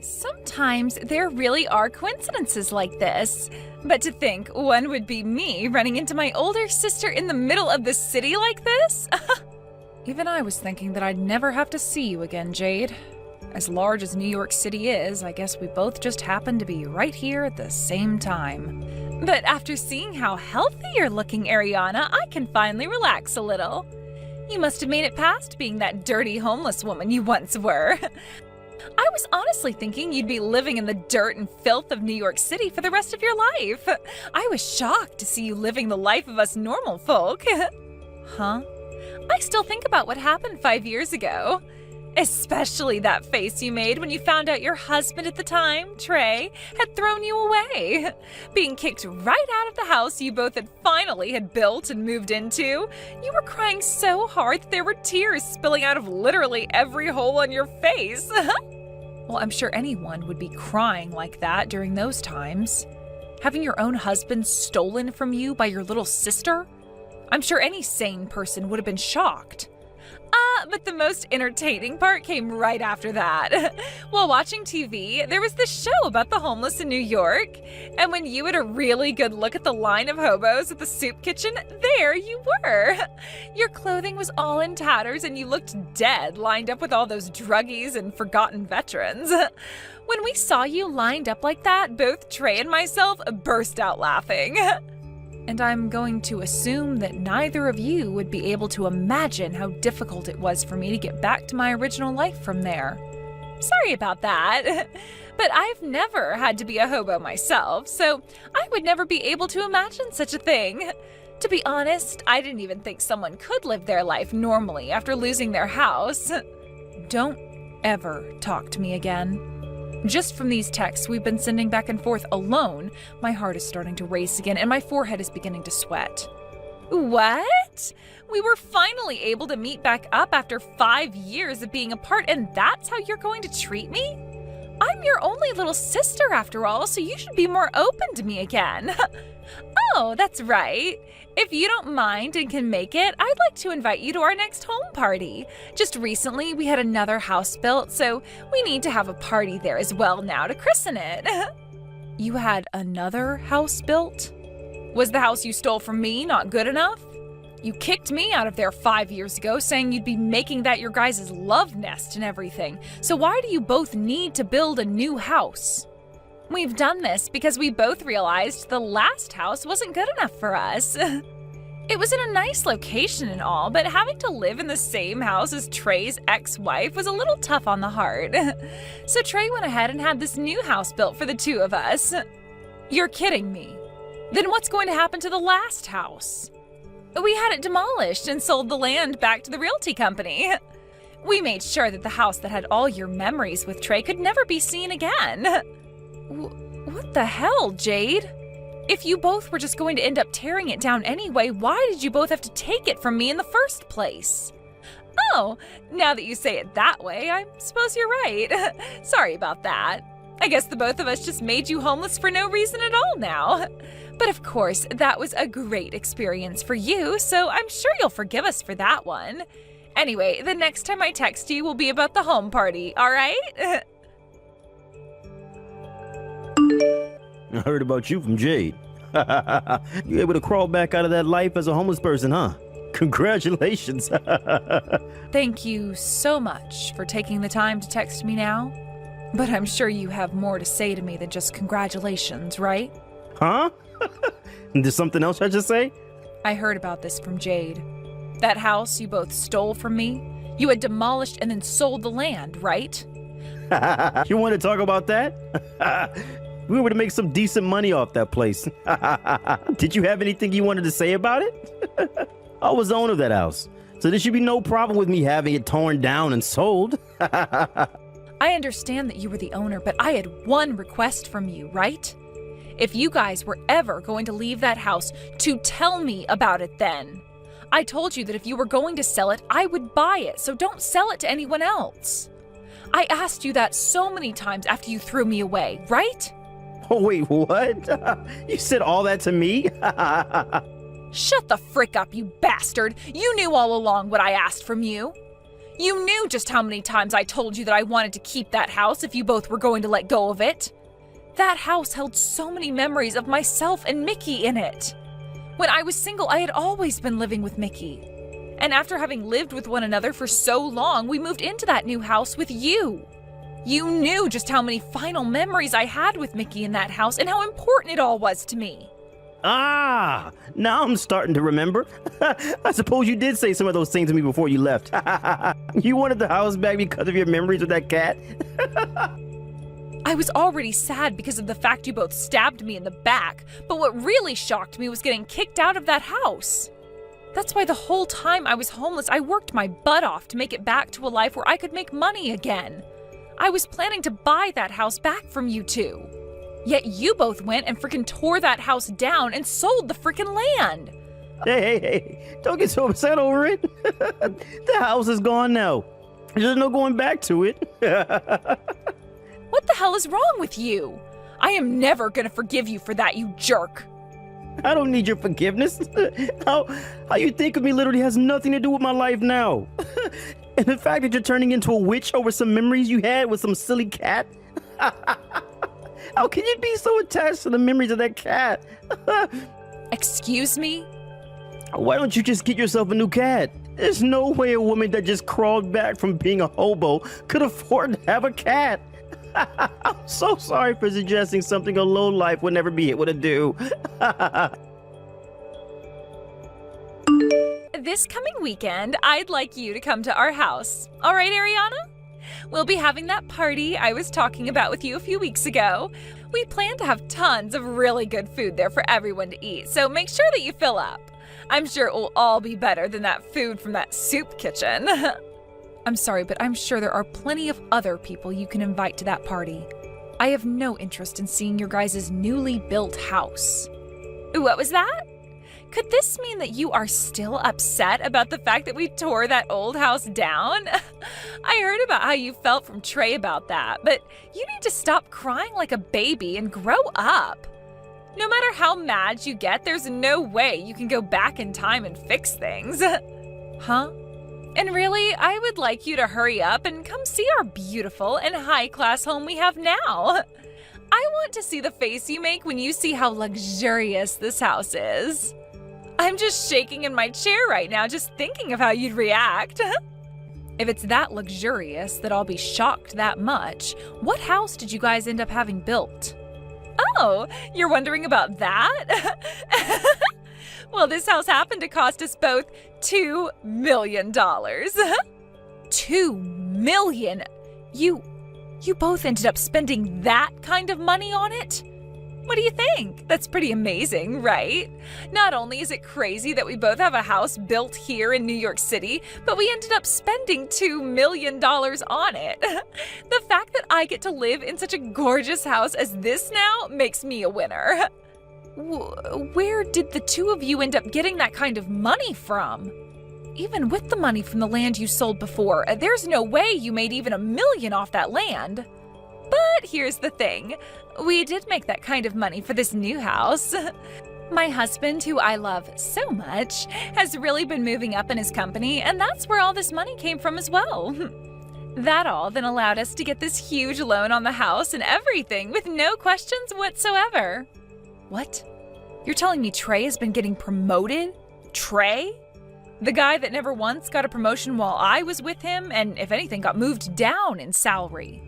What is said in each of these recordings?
Sometimes there really are coincidences like this. But to think one would be me running into my older sister in the middle of the city like this? Even I was thinking that I'd never have to see you again, Jade. As large as New York City is, I guess we both just happen to be right here at the same time. But after seeing how healthy you're looking, Ariana, I can finally relax a little. You must have made it past being that dirty homeless woman you once were. I was honestly thinking you'd be living in the dirt and filth of New York City for the rest of your life. I was shocked to see you living the life of us normal folk. Huh? I still think about what happened 5 years ago. Especially that face you made when you found out your husband at the time, Trey, had thrown you away. Being kicked right out of the house you both finally had built and moved into. You were crying so hard that there were tears spilling out of literally every hole on your face. Well, I'm sure anyone would be crying like that during those times. Having your own husband stolen from you by your little sister? I'm sure any sane person would have been shocked. But the most entertaining part came right after that. While watching TV, there was this show about the homeless in New York. And when you had a really good look at the line of hobos at the soup kitchen, there you were. Your clothing was all in tatters and you looked dead lined up with all those druggies and forgotten veterans. When we saw you lined up like that, both Trey and myself burst out laughing. And I'm going to assume that neither of you would be able to imagine how difficult it was for me to get back to my original life from there. Sorry about that. But I've never had to be a hobo myself, so I would never be able to imagine such a thing. To be honest, I didn't even think someone could live their life normally after losing their house. Don't ever talk to me again. Just from these texts we've been sending back and forth alone, my heart is starting to race again and my forehead is beginning to sweat. What? We were finally able to meet back up after 5 years of being apart, and that's how you're going to treat me? I'm your only little sister after all, so you should be more open to me again. Oh, that's right. If you don't mind and can make it, I'd like to invite you to our next home party. Just recently, we had another house built, so we need to have a party there as well now to christen it. You had another house built? Was the house you stole from me not good enough? You kicked me out of there 5 years ago, saying you'd be making that your guys' love nest and everything. So why do you both need to build a new house? We've done this because we both realized the last house wasn't good enough for us. It was in a nice location and all, but having to live in the same house as Trey's ex-wife was a little tough on the heart. So Trey went ahead and had this new house built for the two of us. You're kidding me. Then what's going to happen to the last house? We had it demolished and sold the land back to the realty company. We made sure that the house that had all your memories with Trey could never be seen again. What the hell, Jade? If you both were just going to end up tearing it down anyway, why did you both have to take it from me in the first place? Oh, now that you say it that way, I suppose you're right. Sorry about that. I guess the both of us just made you homeless for no reason at all now. But of course, that was a great experience for you, so I'm sure you'll forgive us for that one. Anyway, the next time I text you will be about the home party, all right? I heard about you from Jade. You able to crawl back out of that life as a homeless person, huh? Congratulations. Thank you so much for taking the time to text me now. But I'm sure you have more to say to me than just congratulations, right? Huh? There's something else I should say? I heard about this from Jade. That house you both stole from me, you had demolished and then sold the land, right? You want to talk about that? We were to make some decent money off that place. Did you have anything you wanted to say about it? I was the owner of that house, so there should be no problem with me having it torn down and sold. I understand that you were the owner, but I had one request from you, right? If you guys were ever going to leave that house, to tell me about it then. I told you that if you were going to sell it, I would buy it, so don't sell it to anyone else. I asked you that so many times after you threw me away, right? Oh, wait, what? You said all that to me? Shut the frick up, you bastard! You knew all along what I asked from you. You knew just how many times I told you that I wanted to keep that house if you both were going to let go of it. That house held so many memories of myself and Mickey in it. When I was single, I had always been living with Mickey. And after having lived with one another for so long, we moved into that new house with you. You knew just how many final memories I had with Mickey in that house and how important it all was to me. Ah, now I'm starting to remember. I suppose you did say some of those things to me before you left. You wanted the house back because of your memories with that cat? I was already sad because of the fact you both stabbed me in the back, but what really shocked me was getting kicked out of that house. That's why the whole time I was homeless, I worked my butt off to make it back to a life where I could make money again. I was planning to buy that house back from you two. Yet you both went and freaking tore that house down and sold the freaking land. Hey, don't get so upset over it. The house is gone now. There's no going back to it. What the hell is wrong with you? I am never gonna forgive you for that, you jerk. I don't need your forgiveness. How you think of me literally has nothing to do with my life now. And the fact that you're turning into a witch over some memories you had with some silly cat. How can you be so attached to the memories of that cat? Excuse me? Why don't you just get yourself a new cat? There's no way a woman that just crawled back from being a hobo could afford to have a cat. I'm so sorry for suggesting something a lowlife would never be able to do. This coming weekend, I'd like you to come to our house. All right, Ariana? We'll be having that party I was talking about with you a few weeks ago. We plan to have tons of really good food there for everyone to eat, so make sure that you fill up. I'm sure it will all be better than that food from that soup kitchen. I'm sorry, but I'm sure there are plenty of other people you can invite to that party. I have no interest in seeing your guys' newly built house. What was that? Could this mean that you are still upset about the fact that we tore that old house down? I heard about how you felt from Trey about that, but you need to stop crying like a baby and grow up. No matter how mad you get, there's no way you can go back in time and fix things. Huh? And really, I would like you to hurry up and come see our beautiful and high-class home we have now. I want to see the face you make when you see how luxurious this house is. I'm just shaking in my chair right now just thinking of how you'd react. If it's that luxurious that I'll be shocked that much, what house did you guys end up having built? Oh, you're wondering about that? Well, this house happened to cost us both $2 million. $2 million? You both ended up spending that kind of money on it? What do you think? That's pretty amazing, right? Not only is it crazy that we both have a house built here in New York City, but we ended up spending $2 million on it. The fact that I get to live in such a gorgeous house as this now makes me a winner. Where did the two of you end up getting that kind of money from? Even with the money from the land you sold before, there's no way you made even $1 million off that land. But here's the thing. We did make that kind of money for this new house. My husband, who I love so much, has really been moving up in his company, and that's where all this money came from as well. That all then allowed us to get this huge loan on the house and everything with no questions whatsoever. What? You're telling me Trey has been getting promoted? Trey? The guy that never once got a promotion while I was with him, and if anything got moved down in salary.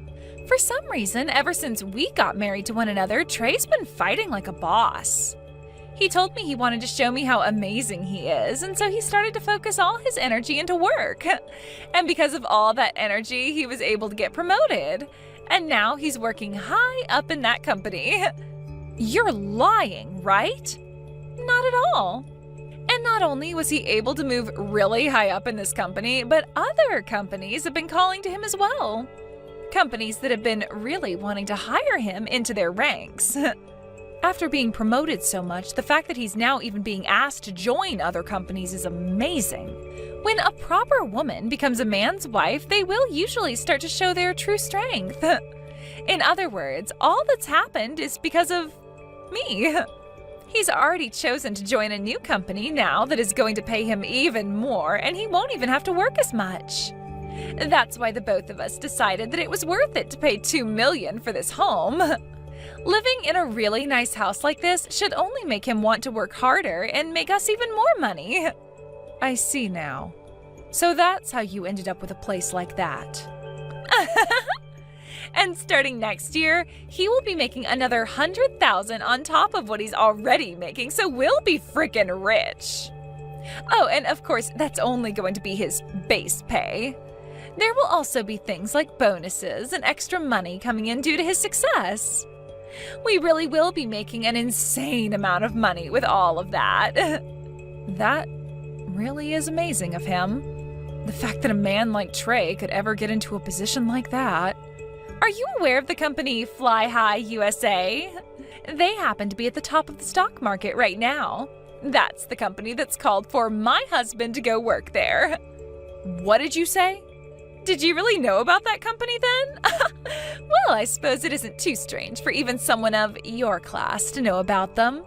For some reason, ever since we got married to one another, Trey's been fighting like a boss. He told me he wanted to show me how amazing he is, and so he started to focus all his energy into work. And because of all that energy, he was able to get promoted. And now he's working high up in that company. You're lying, right? Not at all. And not only was he able to move really high up in this company, but other companies have been calling to him as well. Companies that have been really wanting to hire him into their ranks. After being promoted so much, the fact that he's now even being asked to join other companies is amazing. When a proper woman becomes a man's wife, they will usually start to show their true strength. In other words, all that's happened is because of me. He's already chosen to join a new company now that is going to pay him even more, and he won't even have to work as much. That's why the both of us decided that it was worth it to pay $2 million for this home. Living in a really nice house like this should only make him want to work harder and make us even more money. I see now. So that's how you ended up with a place like that. And starting next year, he will be making another $100,000 on top of what he's already making, so we'll be freaking rich. Oh, and of course, that's only going to be his base pay. There will also be things like bonuses and extra money coming in due to his success. We really will be making an insane amount of money with all of that. That really is amazing of him. The fact that a man like Trey could ever get into a position like that. Are you aware of the company Fly High USA? They happen to be at the top of the stock market right now. That's the company that's called for my husband to go work there. What did you say? Did you really know about that company then? Well, I suppose it isn't too strange for even someone of your class to know about them.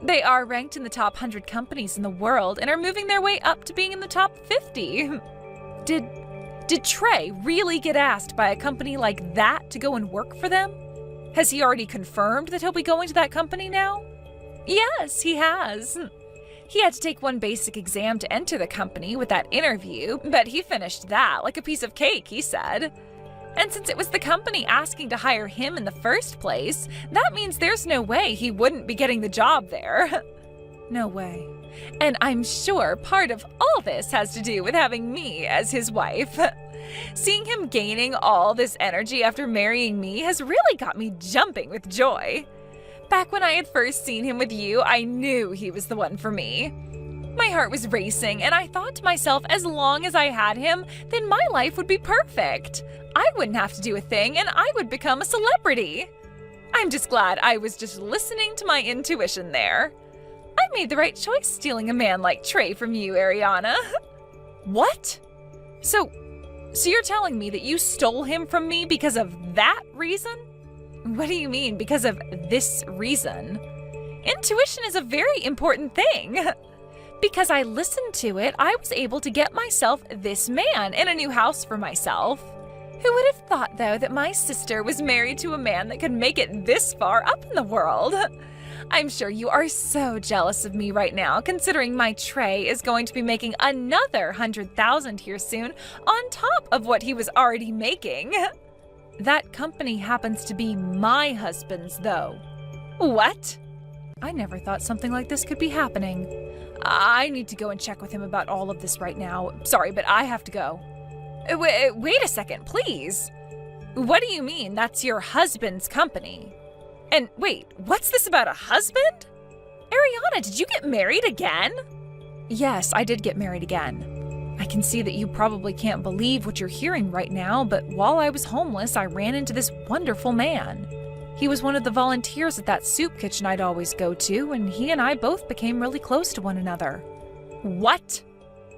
They are ranked in the top 100 companies in the world and are moving their way up to being in the top 50. Did Trey really get asked by a company like that to go and work for them? Has he already confirmed that he'll be going to that company now? Yes, he has. He had to take one basic exam to enter the company with that interview, but he finished that like a piece of cake, he said. And since it was the company asking to hire him in the first place, that means there's no way he wouldn't be getting the job there. No way. And I'm sure part of all this has to do with having me as his wife. Seeing him gaining all this energy after marrying me has really got me jumping with joy. Back when I had first seen him with you, I knew he was the one for me. My heart was racing, and I thought to myself, as long as I had him, then my life would be perfect. I wouldn't have to do a thing, and I would become a celebrity. I'm just glad I was just listening to my intuition there. I made the right choice stealing a man like Trey from you, Ariana. What? So you're telling me that you stole him from me because of that reason? What do you mean, because of this reason? Intuition is a very important thing. Because I listened to it, I was able to get myself this man and a new house for myself. Who would have thought, though, that my sister was married to a man that could make it this far up in the world? I'm sure you are so jealous of me right now, considering my Trey is going to be making another $100,000 here soon on top of what he was already making. That company happens to be my husband's, though. What? I never thought something like this could be happening. I need to go and check with him about all of this right now. Sorry, but I have to go. Wait a second, please. What do you mean that's your husband's company? And wait, what's this about a husband? Ariana, did you get married again? Yes, I did get married again. I can see that you probably can't believe what you're hearing right now, but while I was homeless, I ran into this wonderful man. He was one of the volunteers at that soup kitchen I'd always go to, and he and I both became really close to one another. What?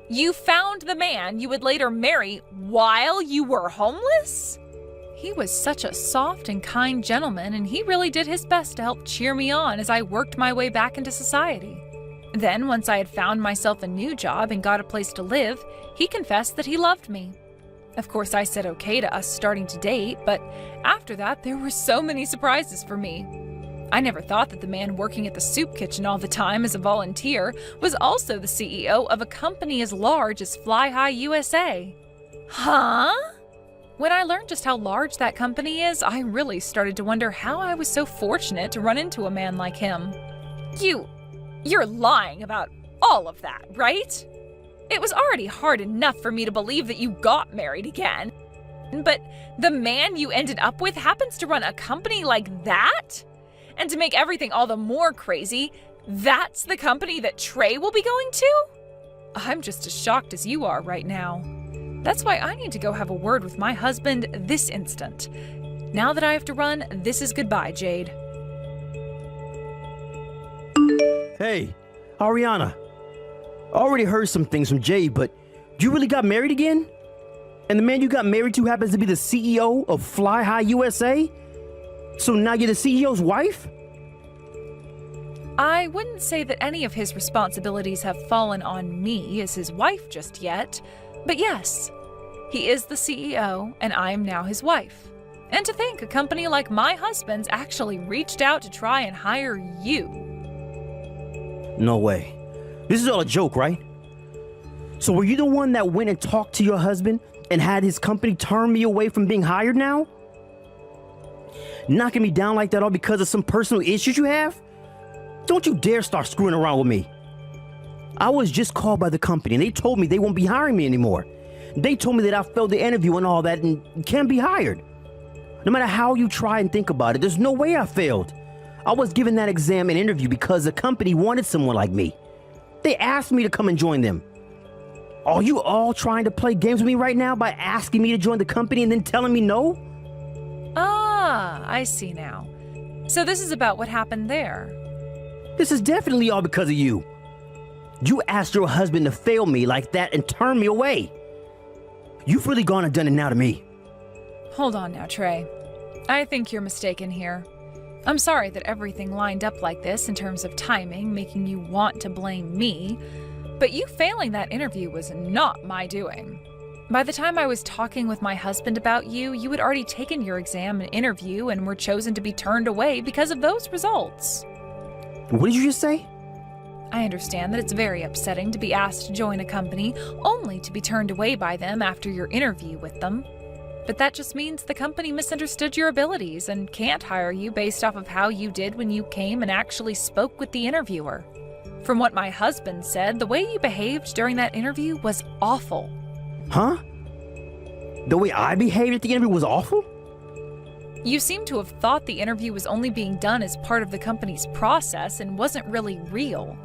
You found the man you would later marry while you were homeless? He was such a soft and kind gentleman, and he really did his best to help cheer me on as I worked my way back into society. Then, once I had found myself a new job and got a place to live, he confessed that he loved me. Of course, I said okay to us starting to date, but after that, there were so many surprises for me. I never thought that the man working at the soup kitchen all the time as a volunteer was also the CEO of a company as large as Fly High USA. Huh? When I learned just how large that company is, I really started to wonder how I was so fortunate to run into a man like him. You're lying about all of that, right? It was already hard enough for me to believe that you got married again. But the man you ended up with happens to run a company like that? And to make everything all the more crazy, that's the company that Trey will be going to? I'm just as shocked as you are right now. That's why I need to go have a word with my husband this instant. Now that I have to run, this is goodbye, Jade. Hey, Ariana. I already heard some things from Jade, but you really got married again? And the man you got married to happens to be the CEO of Fly High USA? So now you're the CEO's wife? I wouldn't say that any of his responsibilities have fallen on me as his wife just yet, but yes, He is the CEO, and I am now his wife. And to think a company like my husband's actually reached out to try and hire you. No way. This is all a joke, right? So were you the one that went and talked to your husband and had his company turn me away from being hired now? Knocking me down like that all because of some personal issues you have? Don't you dare start screwing around with me. I was just called by the company and they told me they won't be hiring me anymore. They told me that I failed the interview and all that and can't be hired. No matter how you try and think about it, there's no way I failed. I was given that exam and interview because the company wanted someone like me. They asked me to come and join them. Are you all trying to play games with me right now by asking me to join the company and then telling me no? Ah, I see now. So this is about what happened there. This is definitely all because of you. You asked your husband to fail me like that and turn me away. You've really gone and done it now to me. Hold on now, Trey. I think you're mistaken here. I'm sorry that everything lined up like this in terms of timing, making you want to blame me, but you failing that interview was not my doing. By the time I was talking with my husband about you, you had already taken your exam and interview and were chosen to be turned away because of those results. What did you just say? I understand that it's very upsetting to be asked to join a company only to be turned away by them after your interview with them. But that just means the company misunderstood your abilities and can't hire you based off of how you did when you came and actually spoke with the interviewer. From what my husband said, the way you behaved during that interview was awful. Huh? The way I behaved at the interview was awful? You seem to have thought the interview was only being done as part of the company's process and wasn't really real.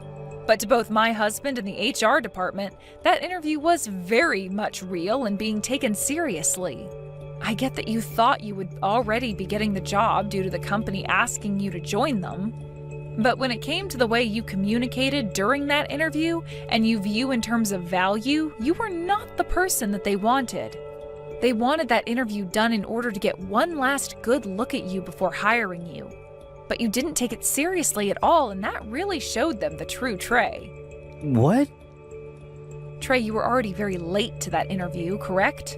But to both my husband and the HR department, that interview was very much real and being taken seriously. I get that you thought you would already be getting the job due to the company asking you to join them. But when it came to the way you communicated during that interview and you view in terms of value, you were not the person that they wanted. They wanted that interview done in order to get one last good look at you before hiring you. But you didn't take it seriously at all, and that really showed them the true Trey. What? Trey, you were already very late to that interview, correct?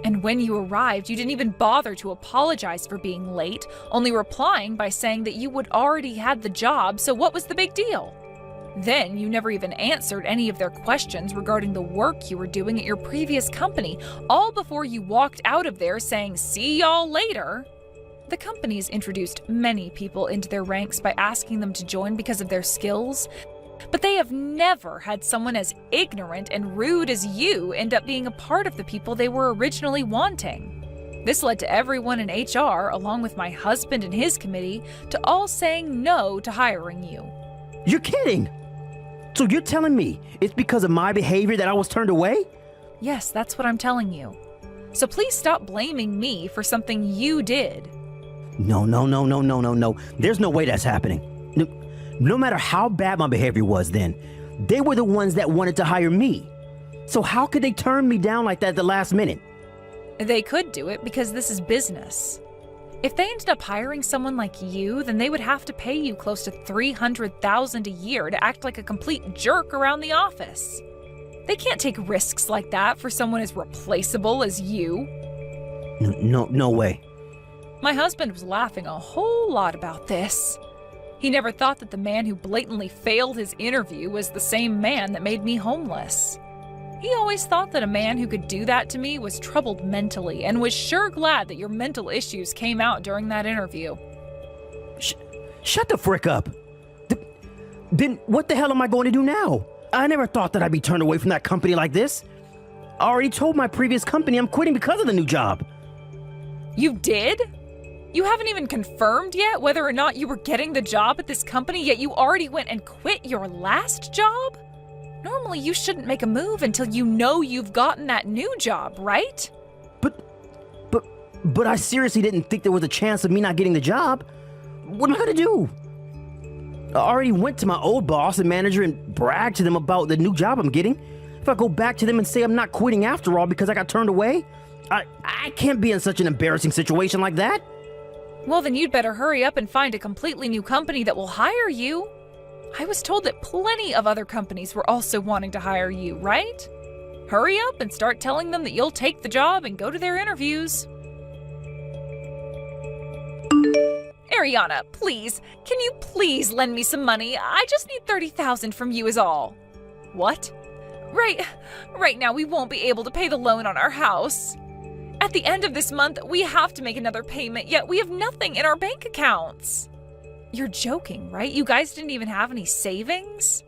And when you arrived, you didn't even bother to apologize for being late, only replying by saying that you would already had the job, so what was the big deal? Then you never even answered any of their questions regarding the work you were doing at your previous company, all before you walked out of there saying, "See y'all later." The company's introduced many people into their ranks by asking them to join because of their skills, but they have never had someone as ignorant and rude as you end up being a part of the people they were originally wanting. This led to everyone in HR, along with my husband and his committee, to all saying no to hiring you. You're kidding! So you're telling me it's because of my behavior that I was turned away? Yes, that's what I'm telling you. So please stop blaming me for something you did. No. There's no way that's happening. No matter how bad my behavior was then, they were the ones that wanted to hire me. So how could they turn me down like that at the last minute? They could do it because this is business. If they ended up hiring someone like you, then they would have to pay you close to $300,000 a year to act like a complete jerk around the office. They can't take risks like that for someone as replaceable as you. No way. My husband was laughing a whole lot about this. He never thought that the man who blatantly failed his interview was the same man that made me homeless. He always thought that a man who could do that to me was troubled mentally and was sure glad that your mental issues came out during that interview. Shut the frick up. Then what the hell am I going to do now? I never thought that I'd be turned away from that company like this. I already told my previous company I'm quitting because of the new job. You did? You haven't even confirmed yet whether or not you were getting the job at this company, yet you already went and quit your last job? Normally, you shouldn't make a move until you know you've gotten that new job, right? But I seriously didn't think there was a chance of me not getting the job. What am I gonna do? I already went to my old boss and manager and bragged to them about the new job I'm getting. If I go back to them and say I'm not quitting after all because I got turned away, I can't be in such an embarrassing situation like that. Well, then you'd better hurry up and find a completely new company that will hire you. I was told that plenty of other companies were also wanting to hire you, right? Hurry up and start telling them that you'll take the job and go to their interviews. Ariana, please, can you please lend me some money? I just need $30,000 from you is all. What? Right now we won't be able to pay the loan on our house. At the end of this month, we have to make another payment, yet we have nothing in our bank accounts. You're joking, right? You guys didn't even have any savings?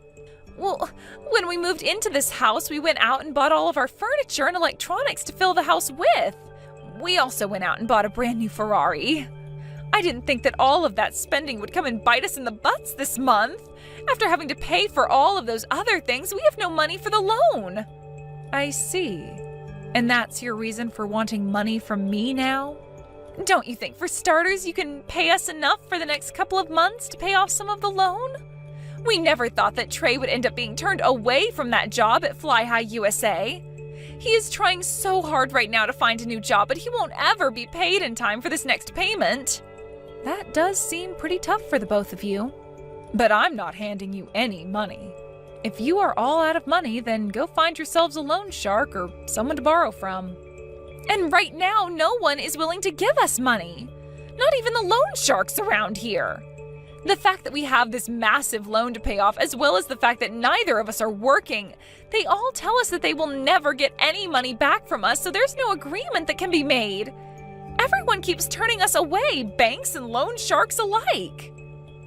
Well, when we moved into this house, we went out and bought all of our furniture and electronics to fill the house with. We also went out and bought a brand new Ferrari. I didn't think that all of that spending would come and bite us in the butts this month. After having to pay for all of those other things, we have no money for the loan. I see. And that's your reason for wanting money from me now? Don't you think, for starters, you can pay us enough for the next couple of months to pay off some of the loan? We never thought that Trey would end up being turned away from that job at Fly High USA. He is trying so hard right now to find a new job, but he won't ever be paid in time for this next payment. That does seem pretty tough for the both of you. But I'm not handing you any money. If you are all out of money, then go find yourselves a loan shark or someone to borrow from. And right now, no one is willing to give us money. Not even the loan sharks around here. The fact that we have this massive loan to pay off, as well as the fact that neither of us are working, they all tell us that they will never get any money back from us, so there's no agreement that can be made. Everyone keeps turning us away, banks and loan sharks alike.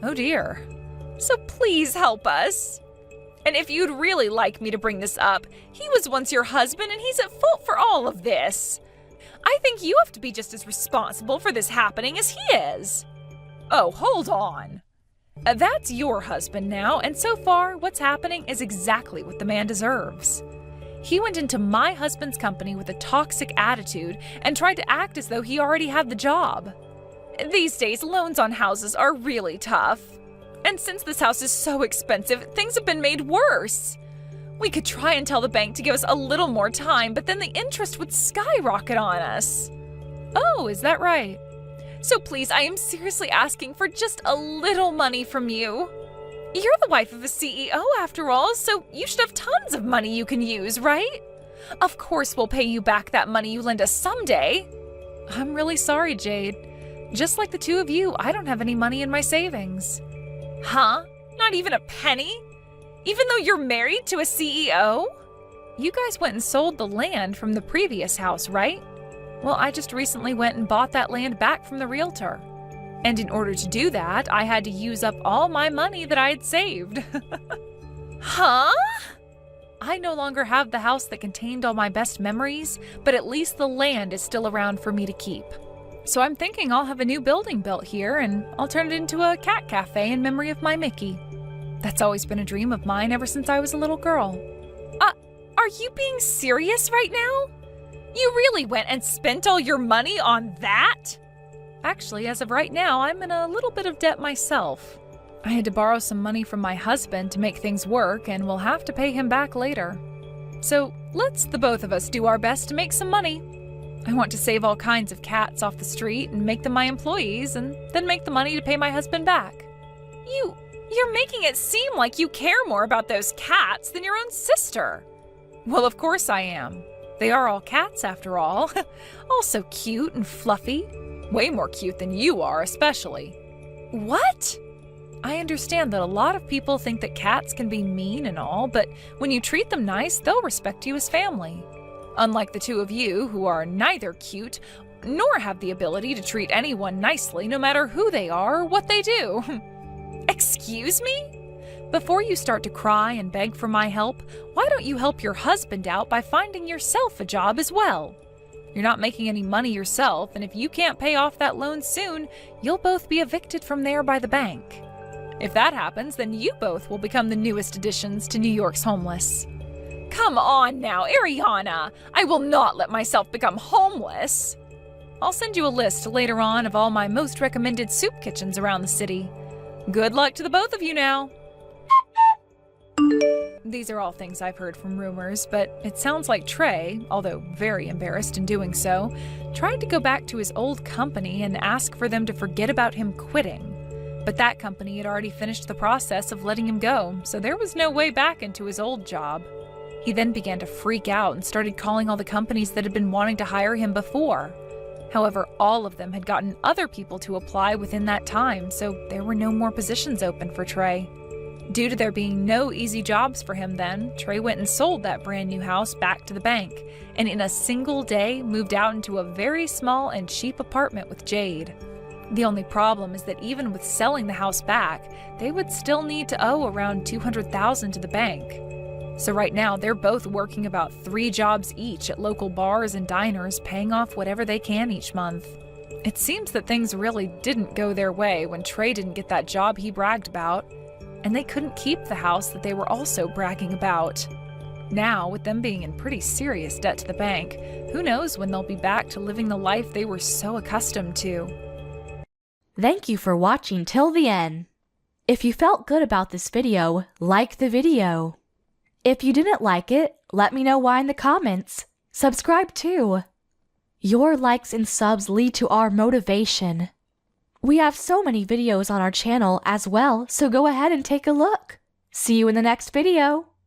Oh dear. So please help us. And if you'd really like me to bring this up, he was once your husband and he's at fault for all of this. I think you have to be just as responsible for this happening as he is. Oh, hold on. That's your husband now, and so far, what's happening is exactly what the man deserves. He went into my husband's company with a toxic attitude and tried to act as though he already had the job. These days, loans on houses are really tough. And since this house is so expensive, things have been made worse. We could try and tell the bank to give us a little more time, but then the interest would skyrocket on us. Oh, is that right? So please, I am seriously asking for just a little money from you. You're the wife of a CEO after all, so you should have tons of money you can use, right? Of course we'll pay you back that money you lend us someday. I'm really sorry, Jade. Just like the two of you, I don't have any money in my savings. Huh? Not even a penny? Even though you're married to a CEO? You guys went and sold the land from the previous house, right? Well, I just recently went and bought that land back from the realtor. And in order to do that, I had to use up all my money that I had saved. Huh? I no longer have the house that contained all my best memories, but at least the land is still around for me to keep. So I'm thinking I'll have a new building built here, and I'll turn it into a cat cafe in memory of my Mickey. That's always been a dream of mine ever since I was a little girl. Are you being serious right now? You really went and spent all your money on that? Actually, as of right now, I'm in a little bit of debt myself. I had to borrow some money from my husband to make things work, and we'll have to pay him back later. So let's the both of us do our best to make some money. I want to save all kinds of cats off the street and make them my employees, and then make the money to pay my husband back. You're making it seem like you care more about those cats than your own sister. Well, of course I am. They are all cats after all. All so cute and fluffy. Way more cute than you are, especially. What? I understand that a lot of people think that cats can be mean and all, but when you treat them nice, they'll respect you as family. Unlike the two of you, who are neither cute nor have the ability to treat anyone nicely, no matter who they are or what they do. Excuse me? Before you start to cry and beg for my help, why don't you help your husband out by finding yourself a job as well? You're not making any money yourself, and if you can't pay off that loan soon, you'll both be evicted from there by the bank. If that happens, then you both will become the newest additions to New York's homeless. Come on now, Ariana! I will not let myself become homeless! I'll send you a list later on of all my most recommended soup kitchens around the city. Good luck to the both of you now! These are all things I've heard from rumors, but it sounds like Trey, although very embarrassed in doing so, tried to go back to his old company and ask for them to forget about him quitting. But that company had already finished the process of letting him go, so there was no way back into his old job. He then began to freak out and started calling all the companies that had been wanting to hire him before. However, all of them had gotten other people to apply within that time, so there were no more positions open for Trey. Due to there being no easy jobs for him then, Trey went and sold that brand new house back to the bank, and in a single day moved out into a very small and cheap apartment with Jade. The only problem is that even with selling the house back, they would still need to owe around $200,000 to the bank. So right now, they're both working about 3 jobs each at local bars and diners, paying off whatever they can each month. It seems that things really didn't go their way when Trey didn't get that job he bragged about, and they couldn't keep the house that they were also bragging about. Now, with them being in pretty serious debt to the bank, who knows when they'll be back to living the life they were so accustomed to. Thank you for watching till the end. If you felt good about this video, like the video. If you didn't like it, let me know why in the comments. Subscribe too. Your likes and subs lead to our motivation. We have so many videos on our channel as well, so go ahead and take a look. See you in the next video.